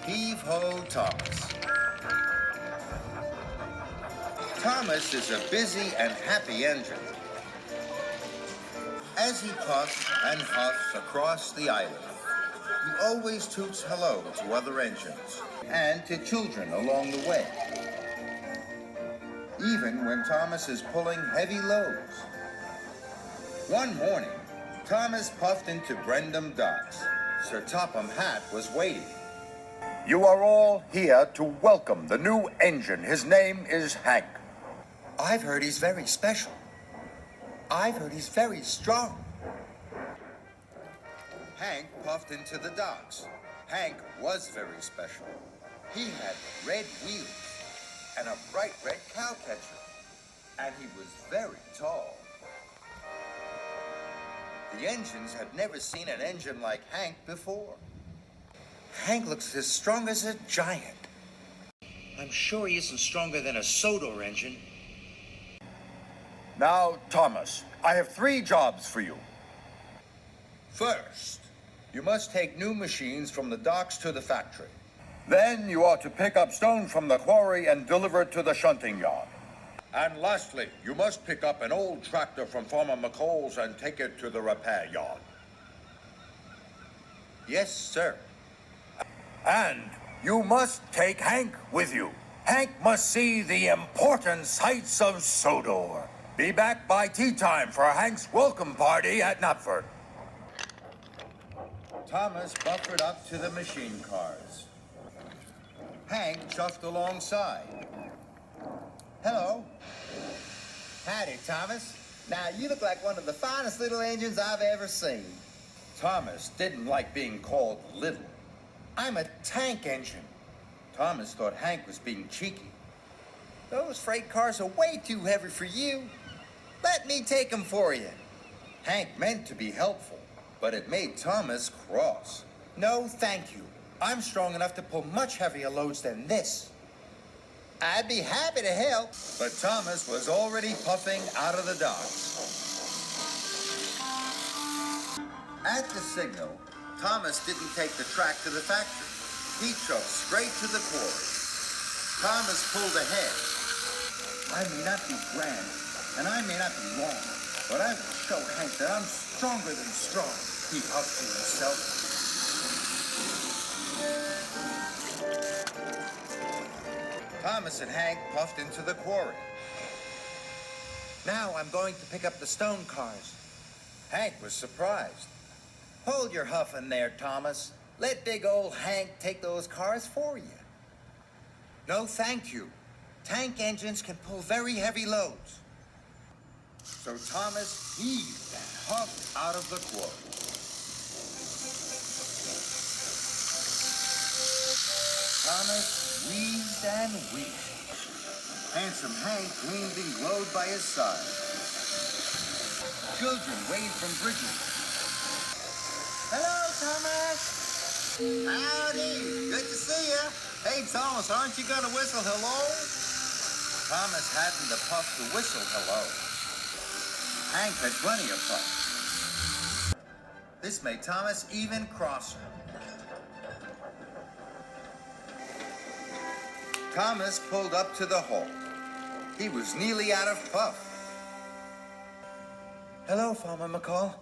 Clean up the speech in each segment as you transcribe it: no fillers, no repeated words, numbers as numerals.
Heave-ho, Thomas. Thomas is a busy and happy engine. As he puffs and huffs across the island, he always toots hello to other engines and to children along the way. Even when Thomas is pulling heavy loads. One morning, Thomas puffed into Brendam Docks. Sir Topham Hatt was waiting. You are all here to welcome the new engine. His name is Hank. I've heard he's very special. I've heard he's very strong. Hank puffed into the docks. Hank was very special. He had red wheels and a bright red cowcatcher, and he was very tall. The engines had never seen an engine like Hank before. Hank looks as strong as a giant. I'm sure he isn't stronger than a Sodor engine. Now, Thomas, I have 3 jobs for you. First, you must take new machines from the docks to the factory. Then you are to pick up stone from the quarry and deliver it to the shunting yard. And lastly, you must pick up an old tractor from Farmer McCall's and take it to the repair yard. Yes, sir. And you must take Hank with you. Hank must see the important sights of Sodor. Be back by tea time for Hank's welcome party at Knapford. Thomas buffered up to the machine cars. Hank chuffed alongside. Hello. Howdy, Thomas. Now, you look like one of the finest little engines I've ever seen. Thomas didn't like being called little. I'm a tank engine. Thomas thought Hank was being cheeky. Those freight cars are way too heavy for you. Let me take them for you. Hank meant to be helpful, but it made Thomas cross. No, thank you. I'm strong enough to pull much heavier loads than this. I'd be happy to help. But Thomas was already puffing out of the docks. At the signal, Thomas didn't take the track to the factory. He chuffed straight to the quarry. Thomas pulled ahead. I may not be grand, and I may not be long, but I will show Hank that I'm stronger than strong, he huffed to himself. Thomas and Hank puffed into the quarry. Now I'm going to pick up the stone cars. Hank was surprised. Hold your huffing there, Thomas. Let big old Hank take those cars for you. No, thank you. Tank engines can pull very heavy loads. So Thomas heaved and huffed out of the quarry. Thomas wheezed and wheezed. Handsome Hank leaned and glowed by his side. Children waved from bridges. Hello, Thomas. Howdy. Good to see you. Hey, Thomas, aren't you going to whistle hello? Thomas hadn't the puff to whistle hello. Hank had plenty of puff. This made Thomas even crosser. Thomas pulled up to the hall. He was nearly out of puff. Hello, Farmer McCall.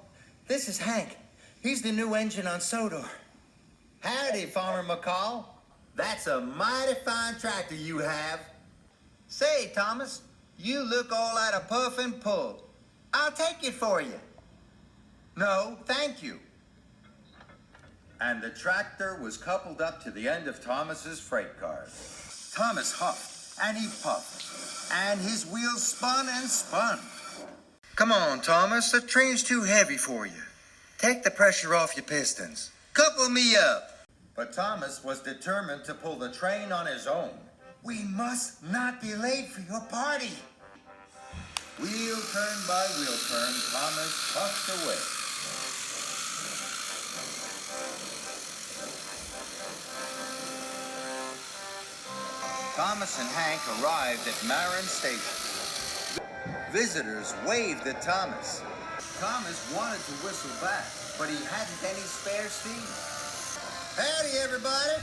This is Hank. He's the new engine on Sodor. Howdy, Farmer McCall. That's a mighty fine tractor you have. Say, Thomas, you look all out of puff and pull. I'll take it for you. No, thank you. And the tractor was coupled up to the end of Thomas's freight cars. Thomas huffed and he puffed, and his wheels spun and spun. Come on, Thomas, the train's too heavy for you. Take the pressure off your pistons. Couple me up. But Thomas was determined to pull the train on his own. We must not be late for your party. Wheel turn by wheel turn, Thomas puffed away. Thomas and Hank arrived at Marin Station. Visitors waved at Thomas. Thomas wanted to whistle back, but he hadn't any spare steam. Howdy, everybody.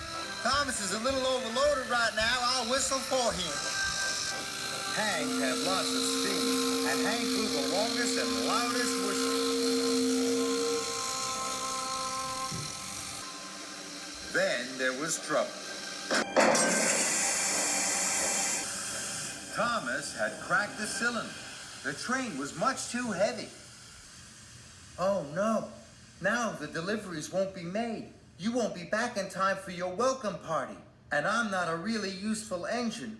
Thomas is a little overloaded right now. I'll whistle for him. Hank had lots of steam, and Hank blew the longest and loudest whistle. Then there was trouble. Thomas had cracked the cylinder. The train was much too heavy. Oh no, now the deliveries won't be made. You won't be back in time for your welcome party. And I'm not a really useful engine,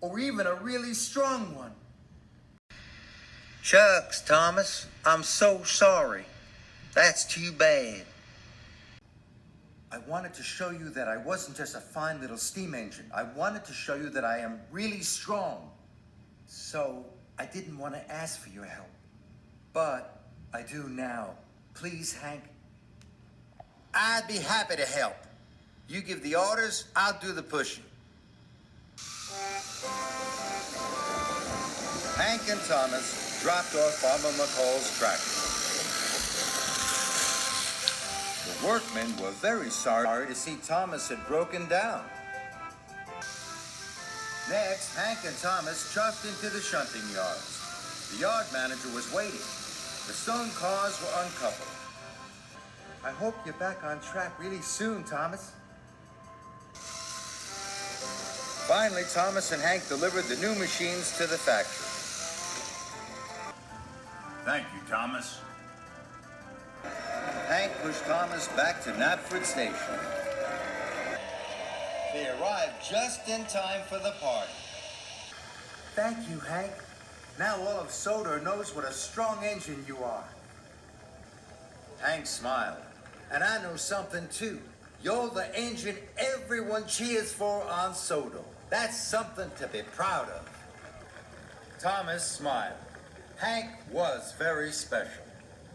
or even a really strong one. Shucks, Thomas, I'm so sorry. That's too bad. I wanted to show you that I wasn't just a fine little steam engine. I wanted to show you that I am really strong. So I didn't want to ask for your help. But I do now. Please, Hank. I'd be happy to help. You give the orders, I'll do the pushing. Hank and Thomas dropped off Farmer McCall's tractor. The workmen were very sorry to see Thomas had broken down. Next, Hank and Thomas chucked into the shunting yards. The yard manager was waiting. The stone cars were uncoupled. I hope you're back on track really soon, Thomas. Finally, Thomas and Hank delivered the new machines to the factory. Thank you, Thomas. Hank pushed Thomas back to Knapford Station. They arrived just in time for the party. Thank you, Hank. Now all of Sodor knows what a strong engine you are. Hank smiled. And I know something too. You're the engine everyone cheers for on Sodor. That's something to be proud of. Thomas smiled. Hank was very special.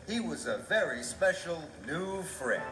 He was a very special new friend.